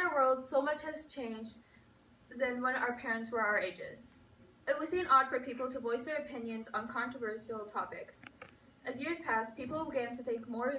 our world, so much has changed than when our parents were our ages. It would seem odd for people to voice their opinions on controversial topics. As years passed, people began to think more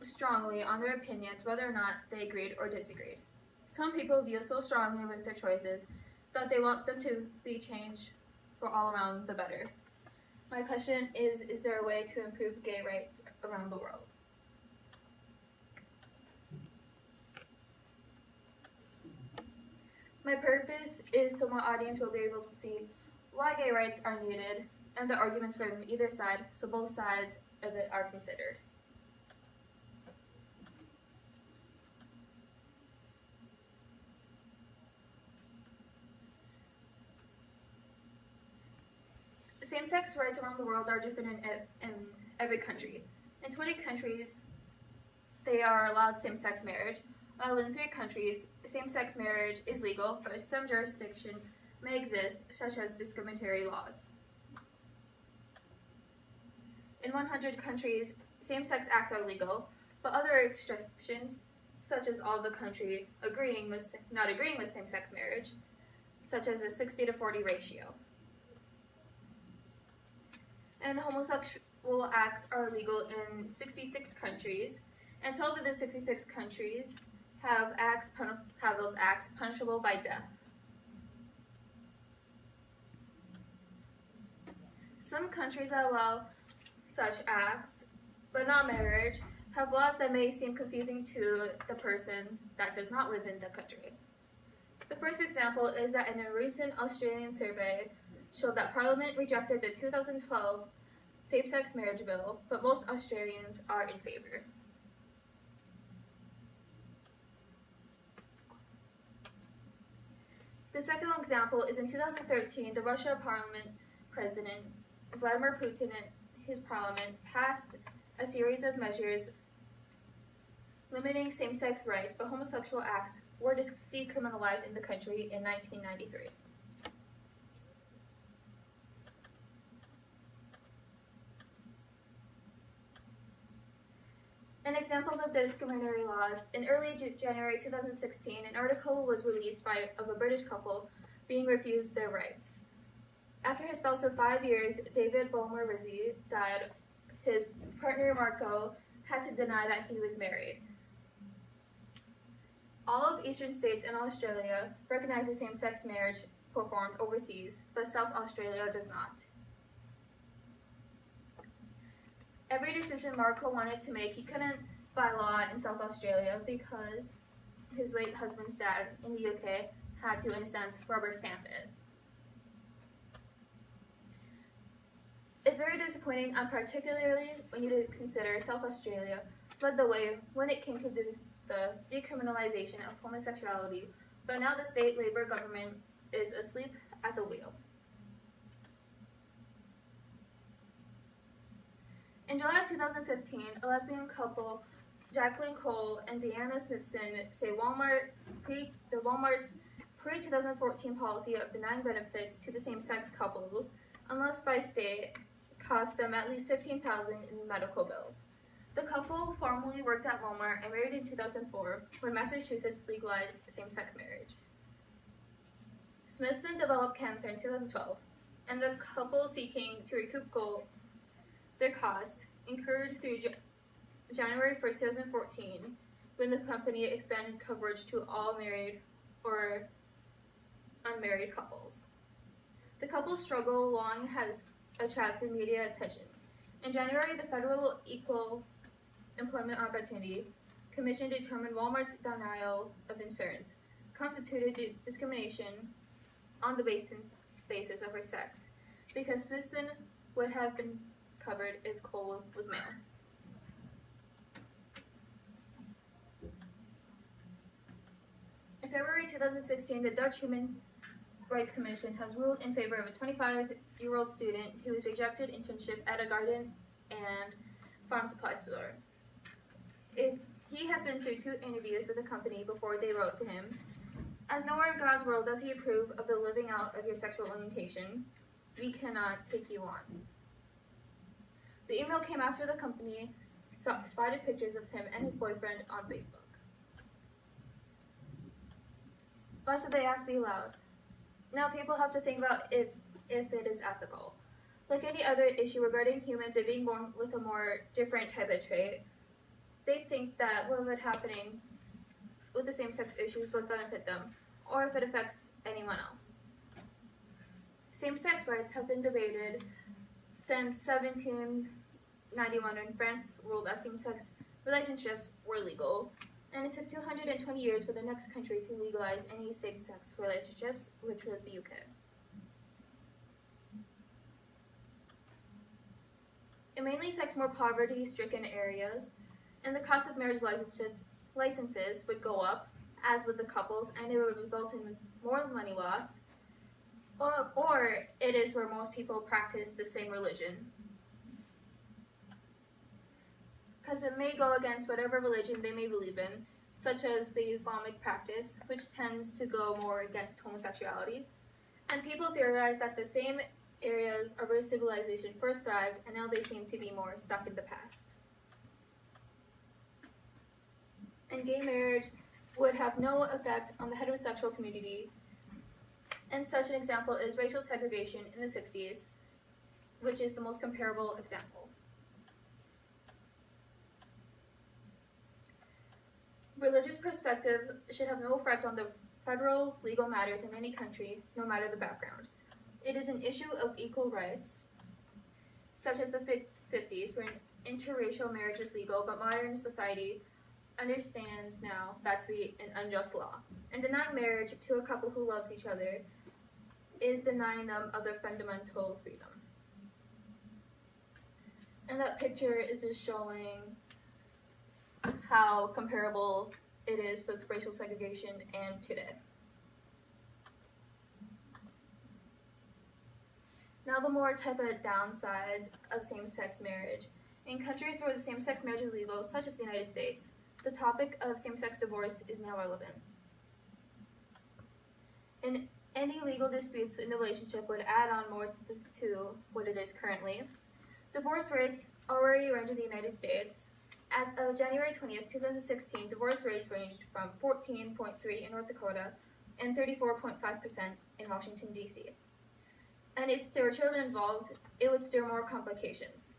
strongly on their opinions, whether or not they agreed or disagreed. Some people view so strongly with their choices that they want them to be changed for all around the better. My question is there a way to improve gay rights around the world? My purpose is so my audience will be able to see why gay rights are needed and the arguments from either side, so both sides of it are considered. Same-sex rights around the world are different in every country. In 20 countries, they are allowed same-sex marriage, while in 3 countries, same-sex marriage is legal, but some jurisdictions may exist, such as discriminatory laws. In 100 countries, same-sex acts are legal, but other restrictions, such as all the country not agreeing with same-sex marriage, such as a 60-40 ratio. And homosexual acts are legal in 66 countries, and 12 of the 66 countries have those acts punishable by death. Some countries that allow such acts, but not marriage, have laws that may seem confusing to the person that does not live in the country. The first example is that in a recent Australian survey showed that Parliament rejected the 2012 same-sex marriage bill, but most Australians are in favor. The second example is in 2013, the Russia Parliament President Vladimir Putin and his parliament passed a series of measures limiting same-sex rights, but homosexual acts were decriminalized in the country in 1993. And examples of discriminatory laws, in early January 2016, an article was released of a British couple being refused their rights. After his spouse of 5 years, David Bulmer Rizzi, died, his partner Marco had to deny that he was married. All of eastern states in Australia recognize the same-sex marriage performed overseas, but South Australia does not. Every decision Marco wanted to make, he couldn't by law in South Australia because his late husband's dad in the UK had to, in a sense, rubber stamp it. It's very disappointing, and particularly when you consider South Australia led the way when it came to the decriminalization of homosexuality, but now the state Labour government is asleep at the wheel. In July of 2015, a lesbian couple, Jacqueline Cole and Deanna Smithson, say Walmart's pre-2014 policy of denying benefits to the same-sex couples, unless by state, cost them at least $15,000 in medical bills. The couple formerly worked at Walmart and married in 2004 when Massachusetts legalized same-sex marriage. Smithson developed cancer in 2012, and the couple seeking to recoup their costs incurred through January 1st, 2014, when the company expanded coverage to all married or unmarried couples. The couple's struggle long has attracted media attention. In January, the Federal Equal Employment Opportunity Commission determined Walmart's denial of insurance constituted discrimination on the basis of her sex, because Smithson would have been covered if Cole was male. In February 2016, the Dutch Human Rights Commission has ruled in favor of a 25-year-old student who was rejected internship at a garden and farm supply store. He has been through 2 interviews with the company before they wrote to him. As nowhere in God's world does he approve of the living out of your sexual orientation, we cannot take you on. The email came after the company spotted pictures of him and his boyfriend on Facebook. Why should the acts be allowed? Now people have to think about if it is ethical. Like any other issue regarding humans and being born with a more different type of trait, they think that what would happening with the same-sex issues would benefit them, or if it affects anyone else. Same-sex rights have been debated since 1791 when France ruled that same-sex relationships were legal, and it took 220 years for the next country to legalize any same-sex relationships, which was the UK. It mainly affects more poverty-stricken areas, and the cost of marriage licenses would go up, as would the couples, and it would result in more money loss, or it is where most people practice the same religion. Because it may go against whatever religion they may believe in, such as the Islamic practice, which tends to go more against homosexuality. And people theorize that the same areas are where civilization first thrived, and now they seem to be more stuck in the past. And gay marriage would have no effect on the heterosexual community, and such an example is racial segregation in the 60s, which is the most comparable example. Religious perspective should have no effect on the federal legal matters in any country, no matter the background. It is an issue of equal rights, such as the 50s, where interracial marriage was legal, but modern society understands now that to be an unjust law. And denying marriage to a couple who loves each other is denying them of their fundamental freedom. And that picture is just showing how comparable it is with racial segregation and today. Now the more type of downsides of same-sex marriage. In countries where the same-sex marriage is legal, such as the United States, the topic of same-sex divorce is now relevant. And any legal disputes in the relationship would add on more to what it is currently. Divorce rates already range in the United States. As of January 20th, 2016, divorce rates ranged from 14.3% in North Dakota and 34.5% in Washington, D.C. And if there were children involved, it would stir more complications.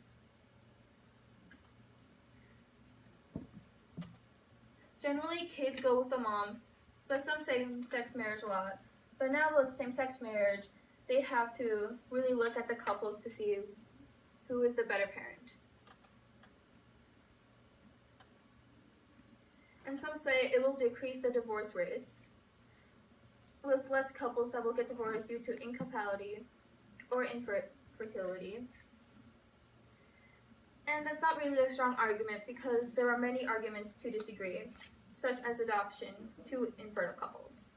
Generally, kids go with the mom, but some same-sex marriage a lot. But now with same-sex marriage, they have to really look at the couples to see who is the better parent. And some say it will decrease the divorce rates, with less couples that will get divorced due to incompatibility or infertility. And that's not really a strong argument because there are many arguments to disagree, such as adoption to infertile couples.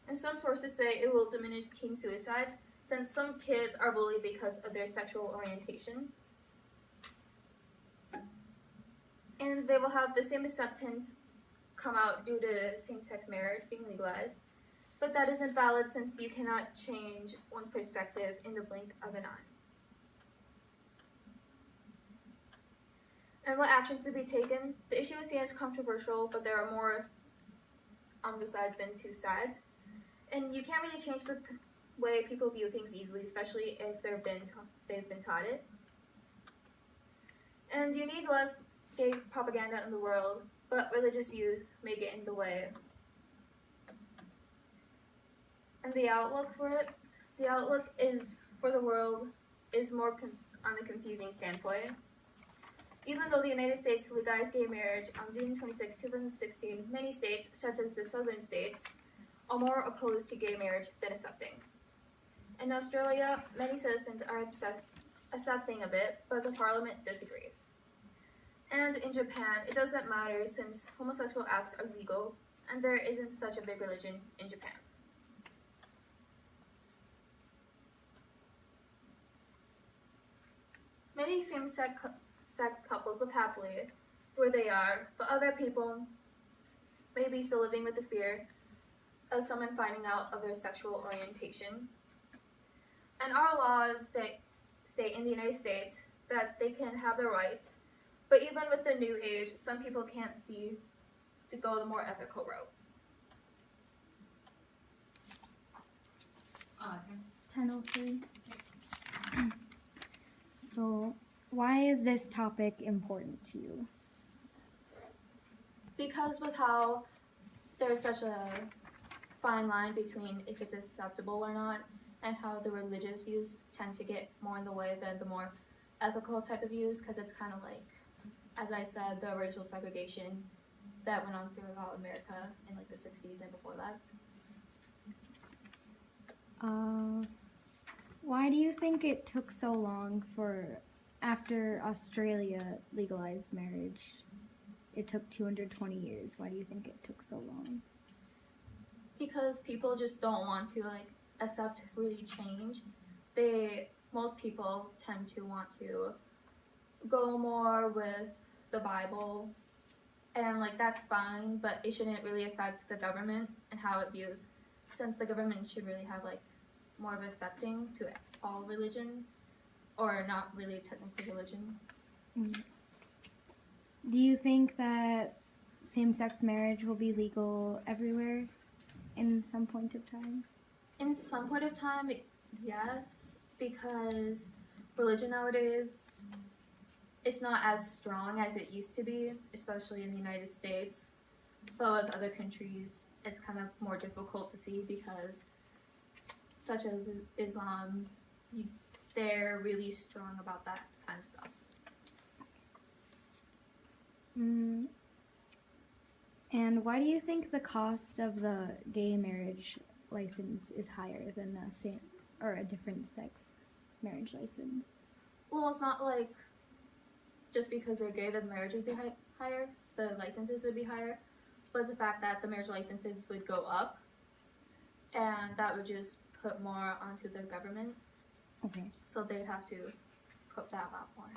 And some sources say it will diminish teen suicides since some kids are bullied because of their sexual orientation. And they will have the same acceptance come out due to same-sex marriage being legalized. But that isn't valid since you cannot change one's perspective in the blink of an eye. And what action to be taken? The issue is seen as controversial, but there are more on the side than two sides. And you can't really change the way people view things easily, especially if they've been taught it. And you need less gay propaganda in the world, but religious views may get in the way. And the outlook is for the world is more on a confusing standpoint. Even though the United States legalized gay marriage on June 26, 2016, many states, such as the southern states, are more opposed to gay marriage than accepting. In Australia, many citizens are accepting of it, but the parliament disagrees. And in Japan, it doesn't matter since homosexual acts are legal, and there isn't such a big religion in Japan. Many same-sex couples live happily where they are, but other people may be still living with the fear of someone finding out of their sexual orientation. And our laws state in the United States that they can have their rights, but even with the new age, some people can't see to go the more ethical route. 10:03. So, why is this topic important to you? Because with how there's such a fine line between if it's acceptable or not, and how the religious views tend to get more in the way than the more ethical type of views, because it's kind of like, as I said, the racial segregation that went on throughout America in like the 60s and before that. Why do you think it took so long for, after Australia legalized marriage, it took 220 years? Why do you think it took so long? Because people just don't want to like accept really change. Most people tend to want to go more with the Bible, and like that's fine, but it shouldn't really affect the government and how it views, since the government should really have like more of accepting to all religion, or not really technically religion. Do you think that same-sex marriage will be legal everywhere in some point of time? In some point of time, yes, because religion nowadays, it's not as strong as it used to be, especially in the United States. But with other countries, it's kind of more difficult to see because, such as Islam, they're really strong about that kind of stuff. And why do you think the cost of the gay marriage license is higher than the same or a different sex marriage license? Well, it's not like just because they're gay, the marriage would be higher, the licenses would be higher, but the fact that the marriage licenses would go up, and that would just put more onto the government. Okay. So they'd have to put that out more.